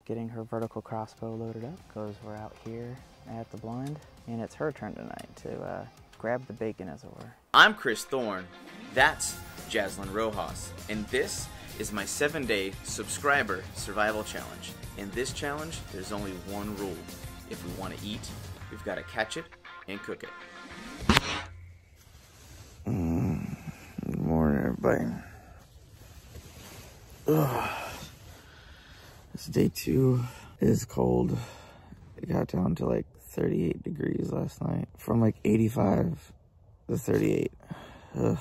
getting her vertical crossbow loaded up because we're out here at the blind, and it's her turn tonight to grab the bacon, as it were. I'm Chris Thorne, that's Jaslyn Rojas, and this is my 7-day subscriber survival challenge. In this challenge, there's only one rule. If we want to eat, we've got to catch it and cook it. Good morning, everybody. It's day 2. It is cold. It got down to like 38 degrees last night, from like 85 to 38. It's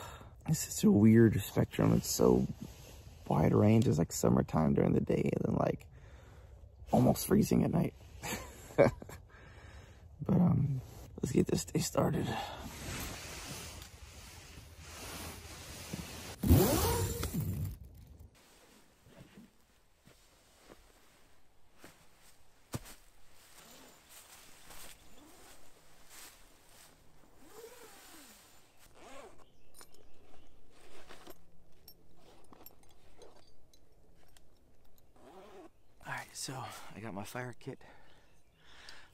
such a weird spectrum. It's so wide range. It's like summertime during the day and then like almost freezing at night. But let's get this day started. Alright, so I got my fire kit,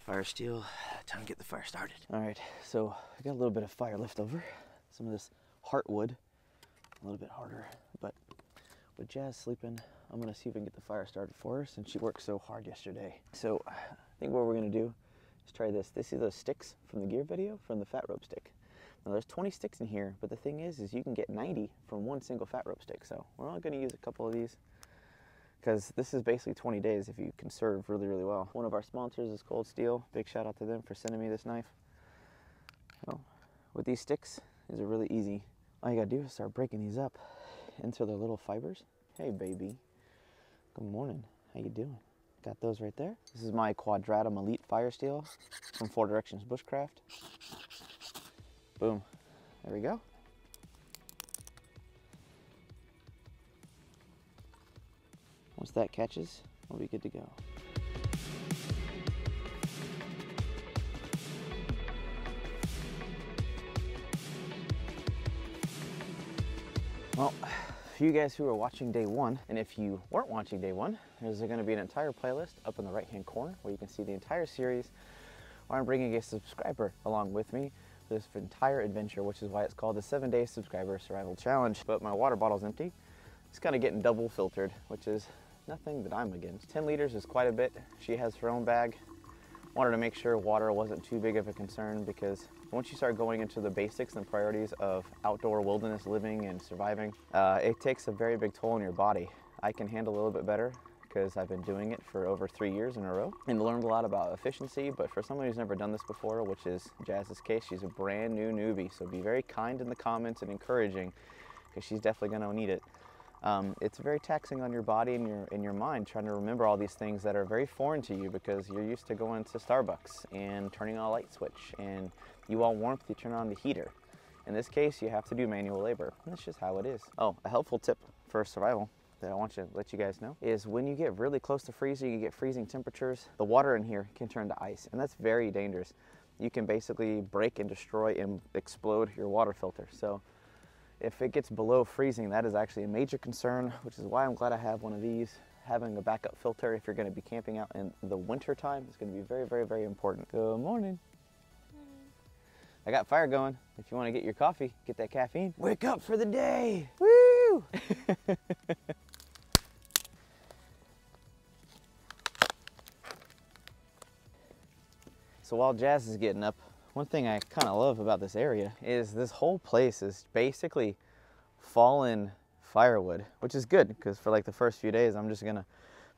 fire steel, time to get the fire started. Alright, so I got a little bit of fire left over, some of this heartwood, a little bit harder, but with Jazz sleeping, I'm gonna see if we can get the fire started for her since she worked so hard yesterday. So I think what we're gonna do is try this. This is those sticks from the gear video, from the fat rope stick. Now there's 20 sticks in here, but the thing is you can get 90 from one single fat rope stick. So we're only gonna use a couple of these, because this is basically 20 days if you conserve really, really well. One of our sponsors is Cold Steel. Big shout out to them for sending me this knife. So with these sticks, these are really easy. All you gotta do is start breaking these up into their little fibers. Hey baby, good morning, how you doing? Got those right there. This is my Quadratum Elite Fire Steel from 4 Directions Bushcraft. Boom, there we go. Once that catches, we'll be good to go. Well, for you guys who are watching day 1, and if you weren't watching day 1, there's going to be an entire playlist up in the right-hand corner where you can see the entire series, where I'm bringing a subscriber along with me for this entire adventure, which is why it's called the 7-Day Subscriber Survival Challenge. But my water bottle's empty. It's kind of getting double filtered, which is nothing that I'm against. 10 liters is quite a bit. She has her own bag. Wanted to make sure water wasn't too big of a concern, because once you start going into the basics and priorities of outdoor wilderness living and surviving, it takes a very big toll on your body. I can handle a little bit better because I've been doing it for over 3 years in a row and learned a lot about efficiency. But for someone who's never done this before, which is Jazz's case, she's a brand new newbie. So be very kind in the comments and encouraging, because she's definitely going to need it. It's very taxing on your body and your mind, trying to remember all these things that are very foreign to you, because you're used to going to Starbucks and turning on a light switch, and you want warmth, you turn on the heater. In this case, you have to do manual labor. That's just how it is. Oh, a helpful tip for survival that I want to let you guys know is when you get really close to freezing, you get freezing temperatures, the water in here can turn to ice, and that's very dangerous. You can basically break and destroy and explode your water filter. So if it gets below freezing, that is actually a major concern, which is why I'm glad I have one of these. Having a backup filter if you're going to be camping out in the winter time is going to be very, very, very important. Good morning. I got fire going. If you want to get your coffee, get that caffeine, wake up for the day. Woo! So while Jazz is getting up, one thing I kind of love about this area is this whole place is basically fallen firewood, which is good, because for like the first few days, I'm just gonna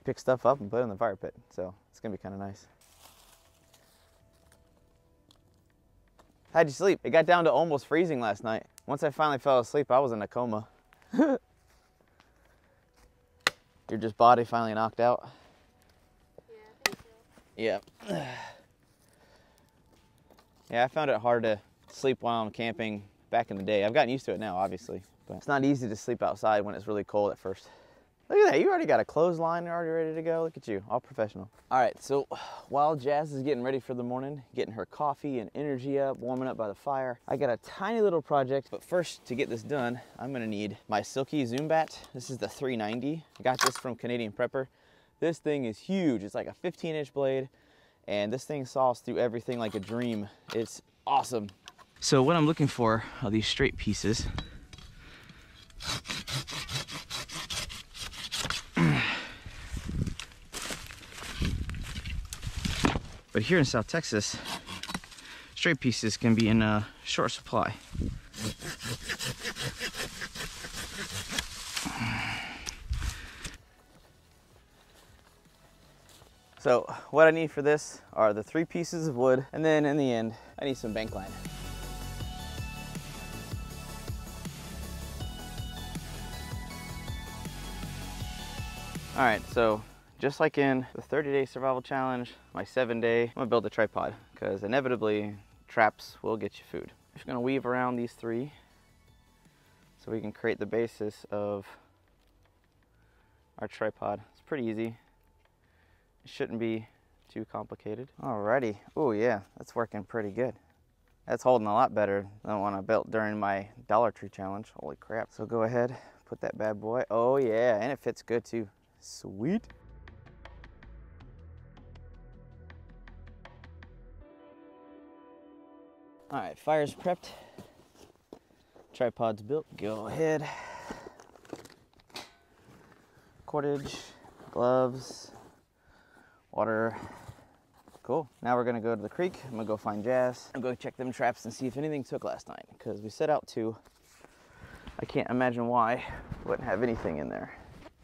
pick stuff up and put it in the fire pit. So it's gonna be kind of nice. How'd you sleep? It got down to almost freezing last night. Once I finally fell asleep, I was in a coma. Your just body finally knocked out? Yeah, I think so. Yeah. Yeah, I found it hard to sleep while I'm camping back in the day. I've gotten used to it now, obviously, but it's not easy to sleep outside when it's really cold at first. Look at that, you already got a clothesline already ready to go. Look at you, all professional. All right, so while Jazz is getting ready for the morning, getting her coffee and energy up, warming up by the fire, I got a tiny little project. But first, to get this done, I'm gonna need my Silky Zoom bat. This is the 390. I got this from Canadian Prepper. This thing is huge. It's like a 15-inch blade, and this thing saws through everything like a dream. It's awesome. So what I'm looking for are these straight pieces. But here in South Texas, straight pieces can be in a short supply. So what I need for this are the 3 pieces of wood, and then in the end, I need some bank line. All right, so just like in the 30-day survival challenge, my 7-day, I'm gonna build a tripod because inevitably traps will get you food. I'm just gonna weave around these 3 so we can create the basis of our tripod. It's pretty easy. It shouldn't be too complicated. Alrighty, oh yeah, that's working pretty good. That's holding a lot better than what I built during my Dollar Tree challenge. Holy crap. So go ahead, put that bad boy. Oh yeah, and it fits good too. Sweet. All right, fire's prepped. Tripod's built. Go ahead. Cordage, gloves, water. Cool. Now we're gonna go to the creek. I'm gonna go find Jazz. I'm gonna check them traps and see if anything took last night, because we set out to. I can't imagine why we wouldn't have anything in there.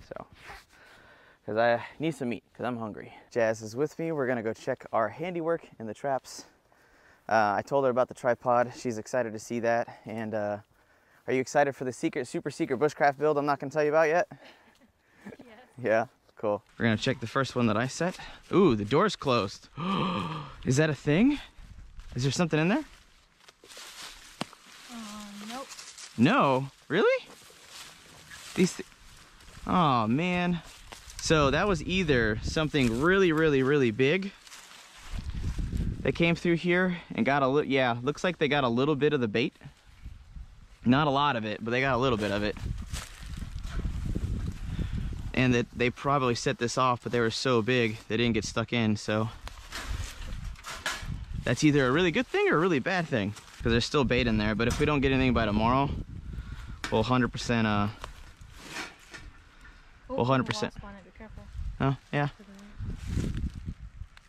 So, because I need some meat, because I'm hungry. Jazz is with me. We're gonna go check our handiwork in the traps. I told her about the tripod. She's excited to see that. And are you excited for the super secret bushcraft build I'm not gonna tell you about yet? Yes. Yeah, cool. We're gonna check the first one that I set. Ooh, the door's closed. Is that a thing? Is there something in there? Nope. No, really? Oh man. So that was either something really big that came through here and got a little, yeah, looks like they got a little bit of the bait. Not a lot of it, but they got a little bit of it. And that they probably set this off, but they were so big they didn't get stuck in. So that's either a really good thing or a really bad thing, because there's still bait in there. But if we don't get anything by tomorrow, we'll 100% we'll 100%. Oh yeah.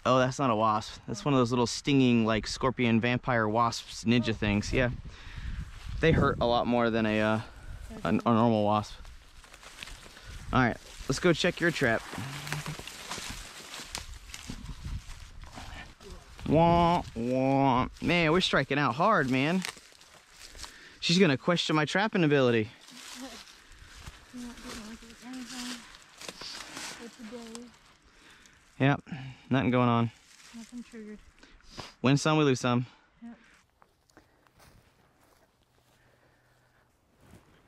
Oh, that's not a wasp. That's one of those little stinging, like scorpion, vampire, wasps, ninja things. Yeah, they hurt a lot more than a normal wasp. All right, let's go check your trap. Wah, wah. Man, we're striking out hard, man. She's gonna question my trapping ability. Yep, nothing going on. Nothing triggered. Win some, we lose some. Yep.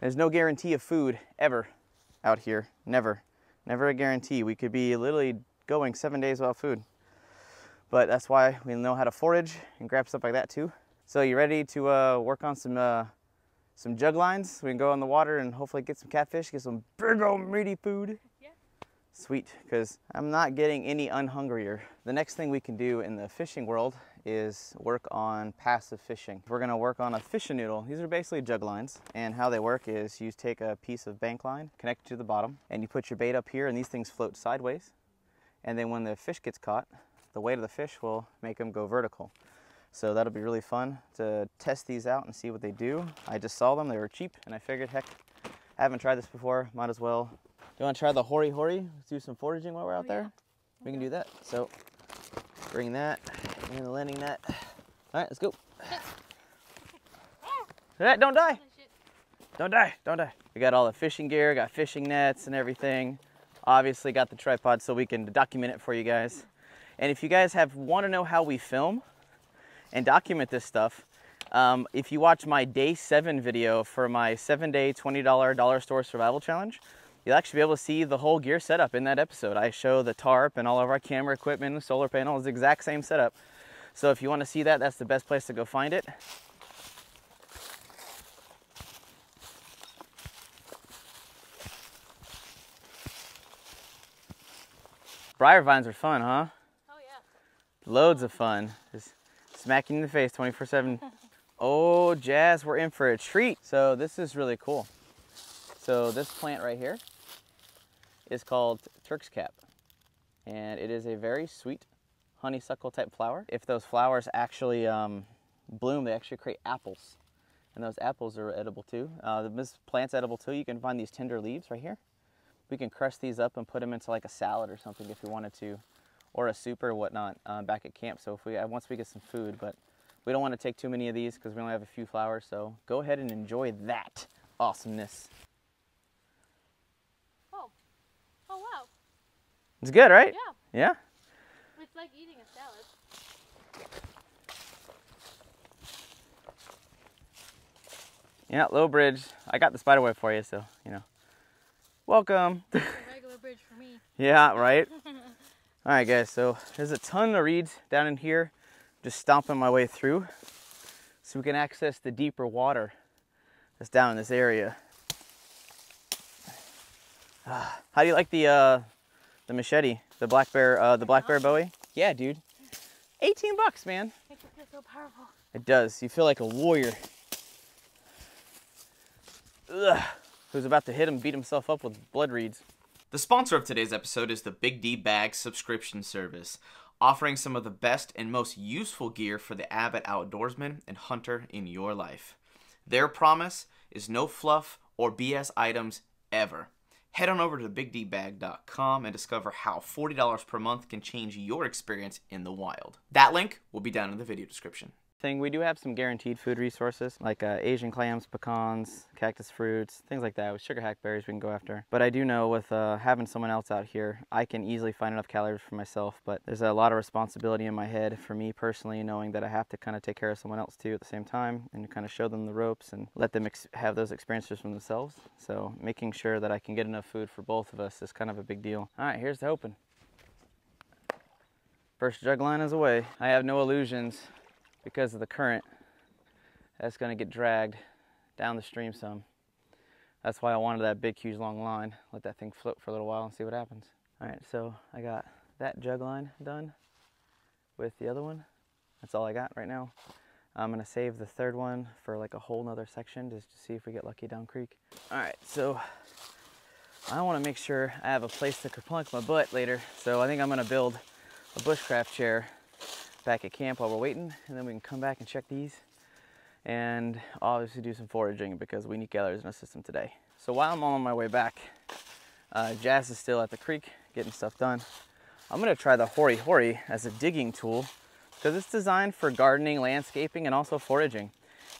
There's no guarantee of food ever out here. Never. Never a guarantee. We could be literally going 7 days without food. But that's why we know how to forage and grab stuff like that too. So you ready to work on some jug lines so we can go in the water and hopefully get some catfish, get some big old meaty food? Yeah. Sweet, because I'm not getting any unhungrier. The next thing we can do in the fishing world is work on passive fishing. We're gonna work on a fishing noodle. These are basically jug lines, and how they work is you take a piece of bank line, connect it to the bottom, and you put your bait up here, and these things float sideways. And then when the fish gets caught, the weight of the fish will make them go vertical. So that'll be really fun to test these out and see what they do. I just saw them, they were cheap, and I figured, heck, I haven't tried this before, might as well. Do you want to try the hori hori? Let's do some foraging while we're out there? We can do that. So bring that and the landing net. All right, let's go. Don't die. Don't die, don't die. We got all the fishing gear, got fishing nets and everything. Obviously got the tripod so we can document it for you guys. And if you guys want to know how we film and document this stuff, if you watch my day 7 video for my 7-day $20 dollar store survival challenge, you'll actually be able to see the whole gear setup in that episode. I show the tarp and all of our camera equipment and solar panels, the exact same setup. So if you want to see that, that's the best place to go find it. Briar vines are fun, huh? Oh yeah. Loads of fun. Just smack you in the face 24/7. Oh, Jazz, we're in for a treat. So this is really cool. So this plant right here is called Turk's Cap. And it is a very sweet honeysuckle type flower. If those flowers actually bloom, they actually create apples. And those apples are edible too. This plant's edible too. You can find these tender leaves right here. We can crush these up and put them into like a salad or something if we wanted to, or a soup or whatnot back at camp. So if we once we get some food, but we don't want to take too many of these because we only have a few flowers. So go ahead and enjoy that awesomeness. Oh. Oh wow. It's good, right? Yeah. Yeah? It's like eating a salad. Yeah, low bridge. I got the spider web for you, so, you know. Welcome. A regular bridge for me. Yeah, right? All right, guys, so there's a ton of reeds down in here. Just stomping my way through so we can access the deeper water that's down in this area. How do you like the machete, the black bear bowie? Yeah, dude. 18 bucks, man. Makes it feel so powerful. It does. You feel like a warrior. Ugh. Who's about to beat himself up with blood reeds. The sponsor of today's episode is the BIGDBAG subscription service, offering some of the best and most useful gear for the avid outdoorsman and hunter in your life. Their promise is no fluff or BS items ever. Head on over to BIGDBAG.com and discover how $40 per month can change your experience in the wild. That link will be down in the video description. We do have some guaranteed food resources like Asian clams, pecans, cactus fruits, things like that. With sugar hackberries we can go after. But I do know with having someone else out here, I can easily find enough calories for myself. But there's a lot of responsibility in my head for me personally, knowing that I have to kind of take care of someone else too at the same time and kind of show them the ropes and let them have those experiences for themselves. So making sure that I can get enough food for both of us is kind of a big deal. All right, here's the open. First jug line is away. I have no illusions. Because of the current, that's going to get dragged down the stream some. That's why I wanted that big, huge, long line. Let that thing float for a little while and see what happens. All right, so I got that jug line done with the other one. That's all I got right now. I'm going to save the third one for like a whole nother section just to see if we get lucky down creek. All right, so I want to make sure I have a place to kerplunk my butt later. So I think I'm going to build a bushcraft chair back at camp while we're waiting, and then we can come back and check these and obviously do some foraging because we need calories in our system today. So while I'm on my way back, Jazz is still at the creek getting stuff done. I'm gonna try the Hori Hori as a digging tool because it's designed for gardening, landscaping, and also foraging.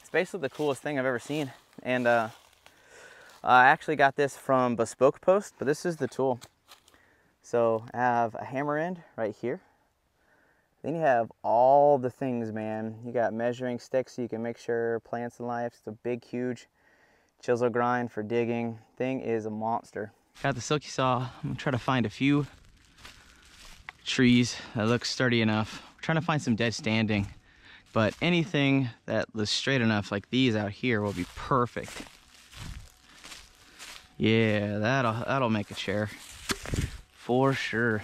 It's basically the coolest thing I've ever seen. And I actually got this from Bespoke Post, but this is the tool. So I have a hammer end right here. Then you have all the things, man. You got measuring sticks so you can make sure plants and life. It's a big, huge chisel grind for digging. Thing is a monster. Got the Silky saw. I'm gonna try to find a few trees that look sturdy enough. I'm trying to find some dead standing, but anything that was straight enough, like these out here, will be perfect. Yeah, that'll make a chair for sure.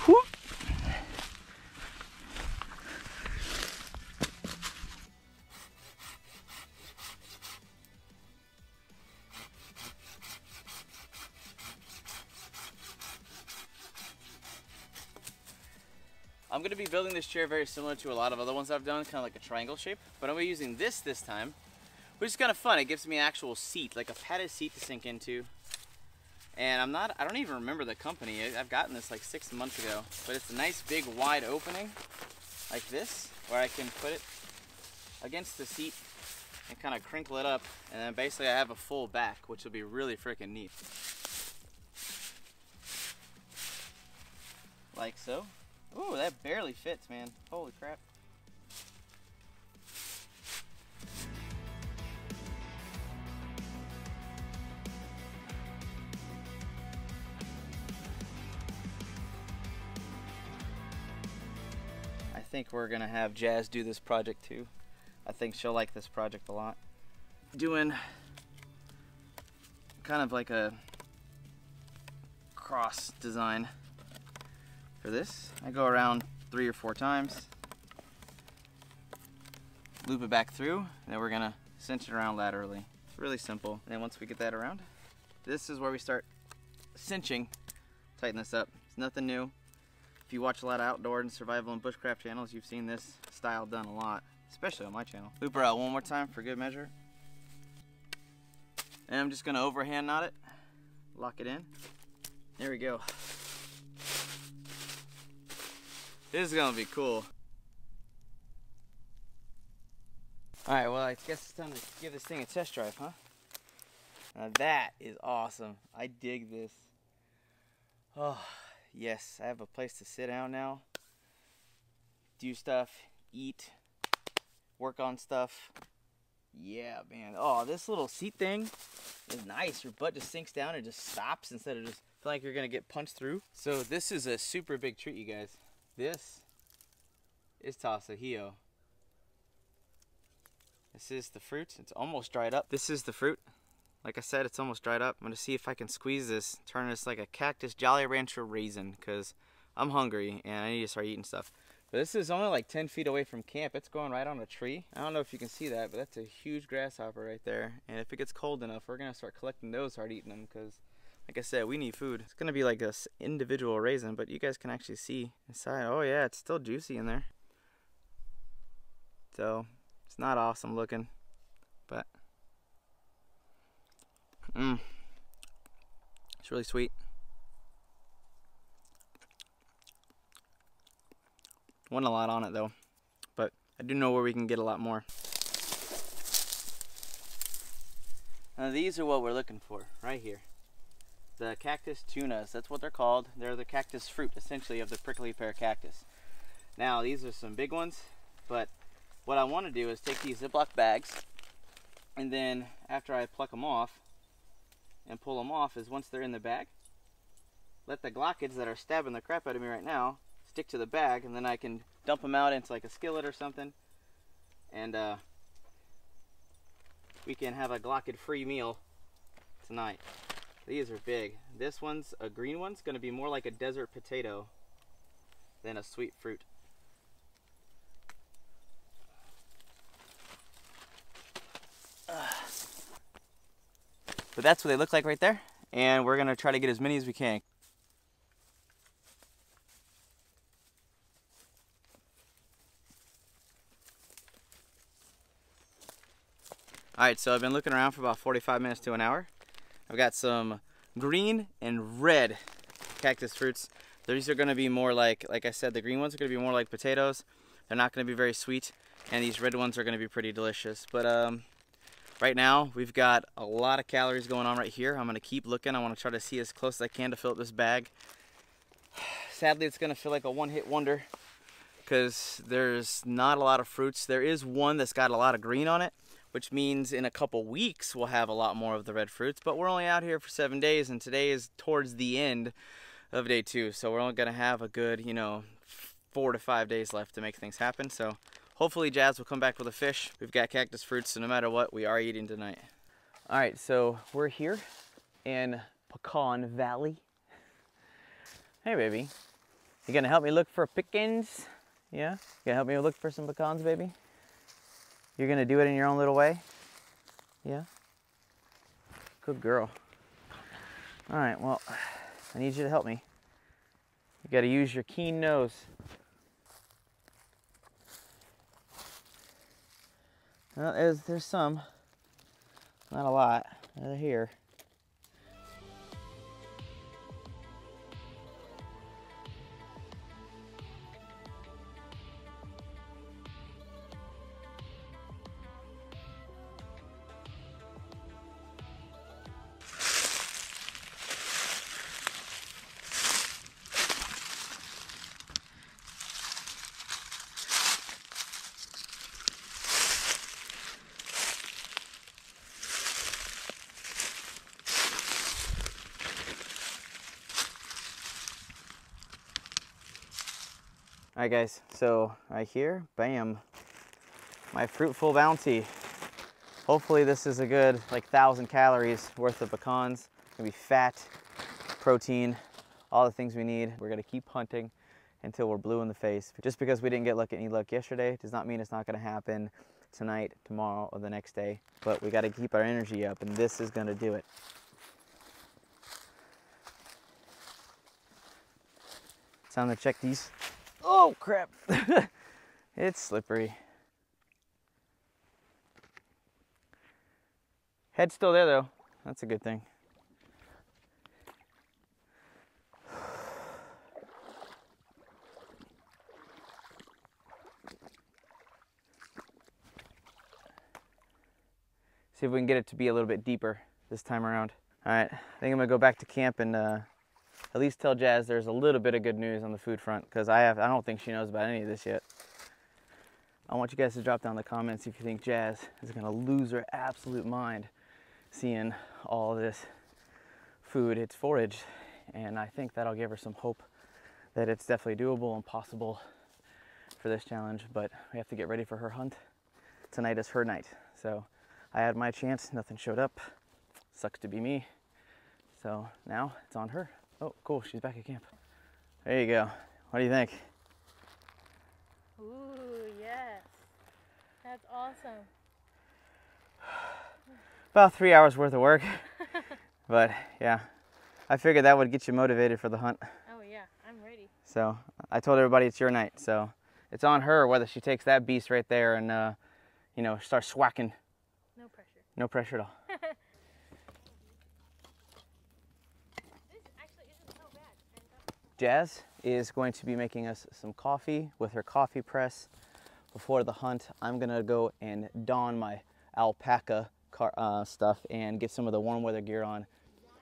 Whew. I'm going to be building this chair very similar to a lot of other ones I've done, kind of like a triangle shape, but I'm using this time, which is kind of fun. It gives me an actual seat, like a padded seat to sink into. And I don't even remember the company. I've gotten this like 6 months ago, but it's a nice big wide opening. like this, where I can put it against the seat and kind of crinkle it up, and then basically I have a full back, which will be really freaking neat. Like so. Ooh, that barely fits, man. Holy crap. I think we're gonna have Jazz do this project too. I think she'll like this project a lot. Doing kind of like a cross design for this. I go around 3 or 4 times, loop it back through, and then we're gonna cinch it around laterally. It's really simple. And then once we get that around, this is where we start cinching, tighten this up. It's nothing new. If you watch a lot of outdoor and survival and bushcraft channels, you've seen this style done a lot, especially on my channel. Loop her out one more time for good measure. And I'm just gonna overhand knot it, lock it in. There we go. This is gonna be cool. All right, well, I guess it's time to give this thing a test drive, huh? Now that is awesome. I dig this. Oh, yes, I have a place to sit down now, do stuff, eat, work on stuff. Yeah, man. Oh, this little seat thing is nice. Your butt just sinks down and just stops instead of just feel like you're gonna get punched through. So this is a super big treat, you guys. This is Tasajillo. This is the fruit. It's almost dried up. This is the fruit. Like I said, it's almost dried up. I'm gonna see if I can squeeze this, turn this like a cactus Jolly Rancher raisin, because I'm hungry and I need to start eating stuff. But this is only like 10 feet away from camp. It's growing right on a tree. I don't know if you can see that, but that's a huge grasshopper right there. And if it gets cold enough, we're gonna start collecting those, start eating them, because like I said, we need food. It's gonna be like this individual raisin, but you guys can actually see inside. Oh yeah, it's still juicy in there. So it's not awesome looking, but it's really sweet. Wasn't a lot on it though, but I do know where we can get a lot more. Now these are what we're looking for right here. The cactus tunas, that's what they're called. They're the cactus fruit, essentially, of the prickly pear cactus. Now these are some big ones, but what I want to do is take these Ziploc bags, and then after I pluck them off and pull them off, is once they're in the bag, let the glockids that are stabbing the crap out of me right now stick to the bag, and then I can dump them out into like a skillet or something, and we can have a glockid free meal tonight. These are big. This one's a green one's gonna be more like a desert potato than a sweet fruit. But that's what they look like right there, and we're gonna try to get as many as we can. Alright, so I've been looking around for about 45 minutes to an hour. I've got some green and red cactus fruits. These are going to be more like I said, the green ones are going to be more like potatoes. They're not going to be very sweet, and these red ones are going to be pretty delicious. But right now, we've got a lot of calories going on right here. I'm going to keep looking. I want to try to see as close as I can to fill up this bag. Sadly, it's going to feel like a one-hit wonder because there's not a lot of fruits. There is one that's got a lot of green on it, which means in a couple weeks we'll have a lot more of the red fruits, but we're only out here for 7 days, and today is towards the end of day 2, so we're only gonna have a good, 4 to 5 days left to make things happen. So hopefully Jazz will come back with a fish. We've got cactus fruits, so no matter what, we are eating tonight. All right, so we're here in Pecan Valley. Hey baby, you gonna help me look for pickings? Yeah, you gonna help me look for some pecans, baby? You're gonna do it in your own little way? Yeah? Good girl. All right, well, I need you to help me. You gotta use your keen nose. Well, there's some. Not a lot. They're here. Alright guys, so right here, bam, my fruitful bounty. Hopefully this is a good like 1,000 calories worth of pecans. It's gonna be fat, protein, all the things we need. We're gonna keep hunting until we're blue in the face. Just because we didn't get any luck yesterday does not mean it's not gonna happen tonight, tomorrow, or the next day. But we gotta keep our energy up, and this is gonna do it. Time to check these. Oh crap! It's slippery. Head's still there though. That's a good thing. See if we can get it to be a little bit deeper this time around. All right, I think I'm gonna go back to camp and at least tell Jazz there's a little bit of good news on the food front, because I don't think she knows about any of this yet. I want you guys to drop down in the comments if you think Jazz is gonna lose her absolute mind seeing all this food. It's forage, and I think that'll give her some hope that it's definitely doable and possible for this challenge. But we have to get ready for her hunt. Tonight is her night. So I had my chance, nothing showed up. Sucks to be me. So now it's on her. Oh, cool, she's back at camp. There you go. What do you think? Ooh, yes. That's awesome. About 3 hours worth of work. But yeah, I figured that would get you motivated for the hunt. Oh yeah, I'm ready. So I told everybody it's your night. So it's on her whether she takes that beast right there and, you know, starts swacking. No pressure. No pressure at all. Jazz is going to be making us some coffee with her coffee press before the hunt. I'm gonna go and don my alpaca stuff and get some of the warm weather gear on.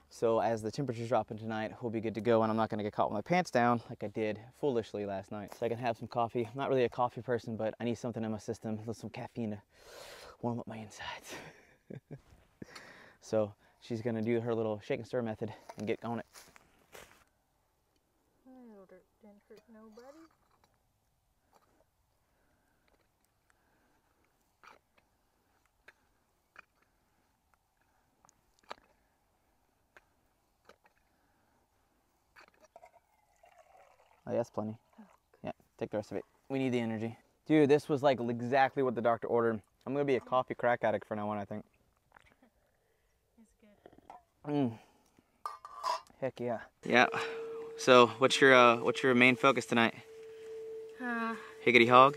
So as the temperature's dropping tonight, we'll be good to go, and I'm not gonna get caught with my pants down like I did foolishly last night. So I can have some coffee. I'm not really a coffee person, but I need something in my system, some caffeine to warm up my insides. So she's gonna do her little shake and stir method and get on it. Didn't hurt nobody. Oh, yeah, that's plenty. Yeah, take the rest of it. We need the energy. Dude, this was like exactly what the doctor ordered. I'm gonna be a coffee crack addict from now on, I think. It's good. Heck yeah. Yeah. So what's your main focus tonight? Higgity hog?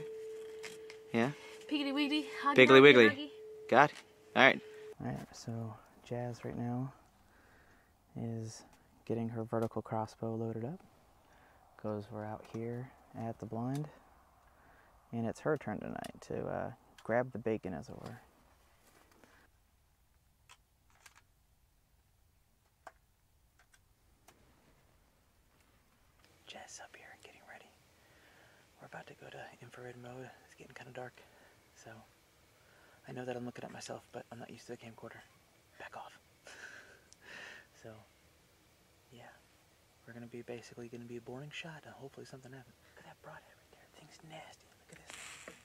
Yeah? Piggity wiggity. Piggly wiggly. Got it. Alright. Alright, so Jazz right now is getting her vertical crossbow loaded up. Because we're out here at the blind. And it's her turn tonight to grab the bacon, as it were. Jazz up here getting ready. We're about to go to infrared mode. It's getting kind of dark. So I know that I'm looking at myself, but I'm not used to the camcorder. Back off. So yeah, we're gonna be basically gonna be a boring shot and hopefully something happens. Look at that broadhead right there. The thing's nasty. Look at this thing.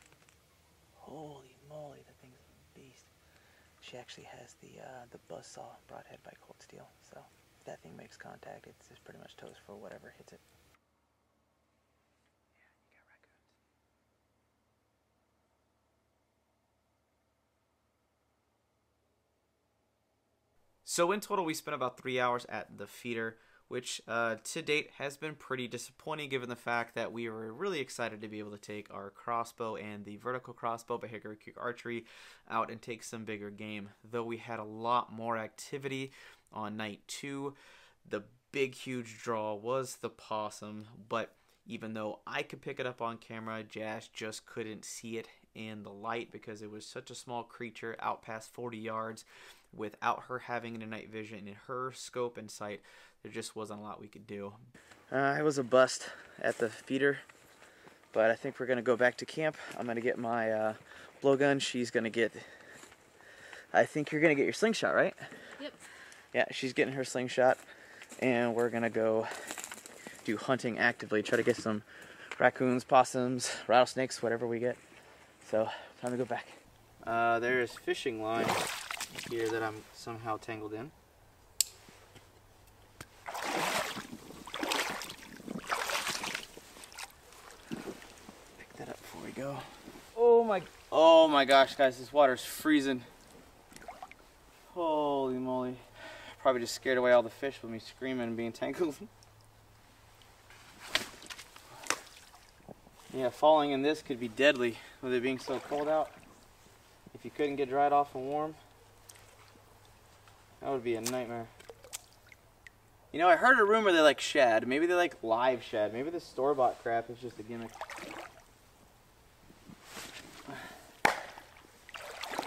Holy moly, that thing's a beast. She actually has the buzzsaw broadhead by Cold Steel. So if that thing makes contact, it's just pretty much toast for whatever hits it. So in total, we spent about 3 hours at the feeder, which to date has been pretty disappointing given the fact that we were really excited to be able to take our crossbow and the vertical crossbow by Hickory Creek Archery out and take some bigger game. Though we had a lot more activity on night 2, the big huge draw was the possum, but even though I could pick it up on camera, Jazz just couldn't see it in the light because it was such a small creature out past 40 yards. Without her having a night vision in her scope and sight, there just wasn't a lot we could do. It was a bust at the feeder, but I think we're going to go back to camp. I'm going to get my blowgun. She's going to get, I think you're going to get your slingshot, right? Yep. Yeah, she's getting her slingshot, and we're going to go do hunting actively, try to get some raccoons, possums, rattlesnakes, whatever we get. So, time to go back. There is fishing line here that I'm somehow tangled in. Pick that up before we go. Oh my gosh, guys, this water's freezing. Holy moly. Probably just scared away all the fish with me screaming and being tangled. Yeah, falling in this could be deadly with it being so cold out. If you couldn't get dried off and warm, that would be a nightmare. You know, I heard a rumor they like shad. Maybe they like live shad. Maybe the store-bought crap is just a gimmick.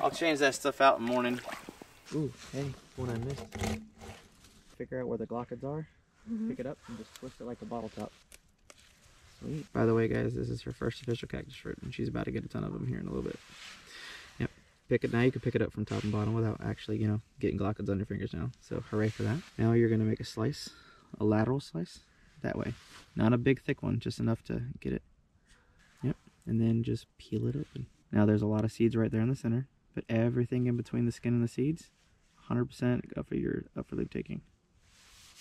I'll change that stuff out in the morning. Ooh, hey, one I missed. Figure out where the glockets are, pick it up, and just twist it like a bottle top. Sweet. By the way, guys, this is her first official cactus fruit, and she's about to get a ton of them here in a little bit. Yep. Pick it now. You can pick it up from top and bottom without actually, you know, getting glockets on your fingers now. So hooray for that. Now you're going to make a slice, a lateral slice, that way. Not a big thick one, just enough to get it. Yep. And then just peel it open. Now there's a lot of seeds right there in the center, but everything in between the skin and the seeds, 100% up for the taking.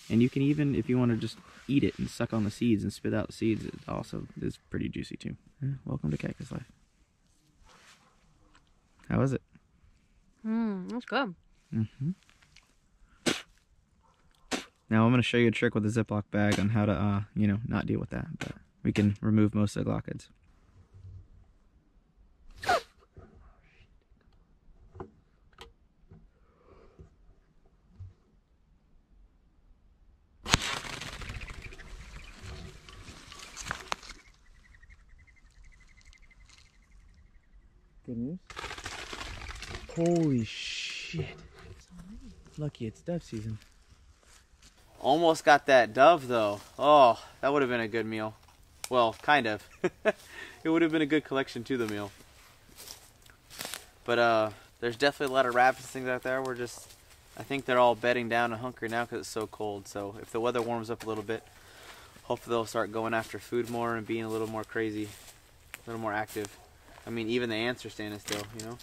And you can even, if you want to just eat it and suck on the seeds and spit out the seeds, it also is pretty juicy too. Yeah, welcome to cactus life. How is it? That's good. Now I'm going to show you a trick with a Ziploc bag on how to, you know, not deal with that. But we can remove most of the glockets. Good news. Holy shit. Lucky it's dove season. Almost got that dove though. Oh, that would have been a good meal. Well, kind of. It would have been a good collection to the meal. But there's definitely a lot of rabbits and things out there. I think they're all bedding down and hunkering now because it's so cold. So if the weather warms up a little bit, hopefully they'll start going after food more and being a little more crazy, a little more active. I mean, even the ants are standing still, you know?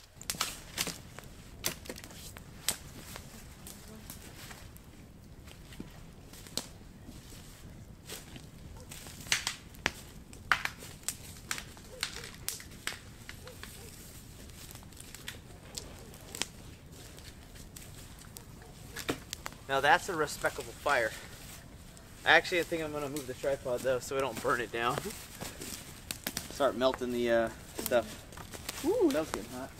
Now that's a respectable fire. Actually, I think I'm gonna move the tripod though so we don't burn it down. Start melting the stuff. Ooh, that was getting hot.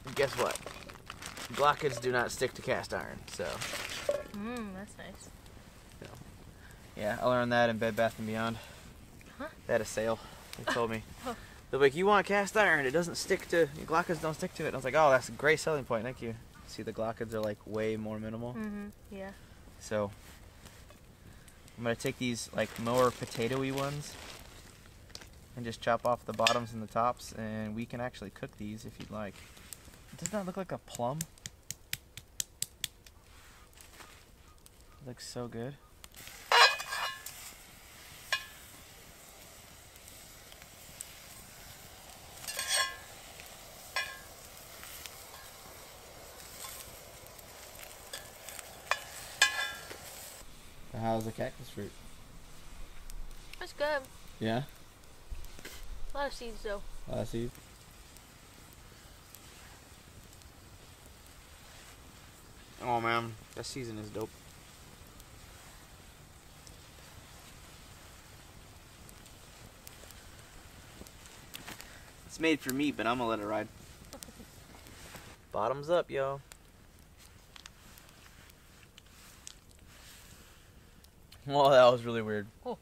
And guess what? Glockets do not stick to cast iron, so. That's nice. So, yeah, I learned that in Bed Bath & Beyond. Huh? They had a sale. They told me. Oh. They're like, you want cast iron, it doesn't stick to, glockets don't stick to it. And I was like, oh, that's a great selling point, thank you. See, the glockets are like way more minimal. Yeah. So, I'm going to take these like more potato-y ones and just chop off the bottoms and the tops, and we can actually cook these if you'd like. Does that look like a plum? It looks so good. How's the cactus fruit? That's good. Yeah? A lot of seeds though. A lot of seeds? Oh man, that season is dope. It's made for me, but I'm gonna let it ride. Bottoms up, yo. Well, that was really weird. Oh.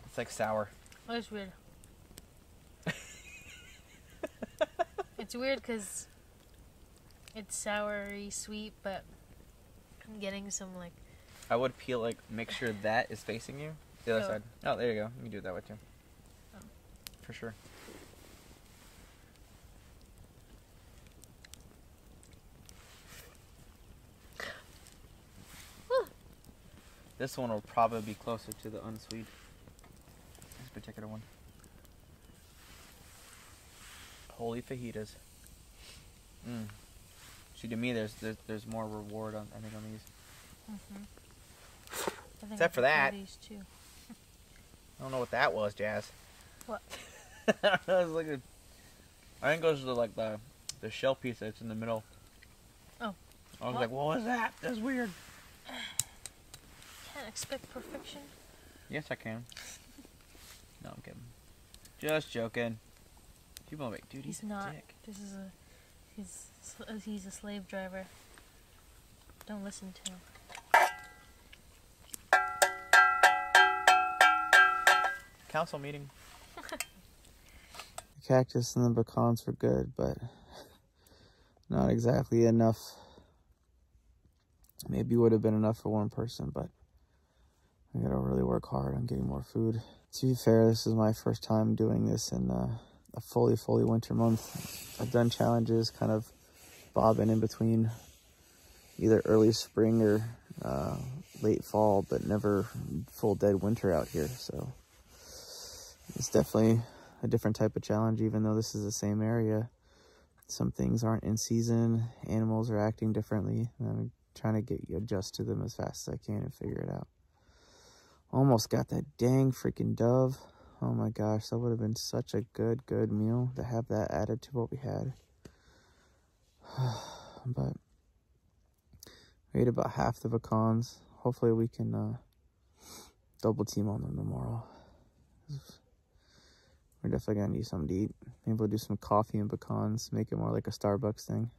It's like sour. That's weird. It's weird because it's soury sweet, but I'm getting some like. I would peel, like, make sure that is facing you. The other Oh. side. Oh, there you go. You can do it that way too. For sure. This one will probably be closer to the unsweet. This particular one. Holy fajitas. See, to me, there's more reward on, I think, on these. Except for that. These too. I don't know what that was, Jazz. What? I was looking. I think it goes to the shell piece that's in the middle. Oh. I was like, what was that? That's weird. Can't expect perfection. Yes, I can. No, I'm kidding. Just joking. People are like, dude, he's not. a dick. This is he's a slave driver. Don't listen to him. Council meeting. The cactus and the pecans were good, but not exactly enough. Maybe would have been enough for one person, but I gotta really work hard on getting more food. To be fair, this is my first time doing this in a fully winter month. I've done challenges kind of bobbing in between either early spring or late fall, but never full dead winter out here. So it's definitely a different type of challenge, even though this is the same area. Some things aren't in season, animals are acting differently, and I'm trying to get you adjust to them as fast as I can and figure it out. Almost got that dang freaking dove. Oh my gosh, that would have been such a good meal to have that added to what we had. But we ate about half the pecans. Hopefully we can double team on them tomorrow. We're definitely gonna need something to eat. Maybe we'll do some coffee and pecans, make it more like a Starbucks thing.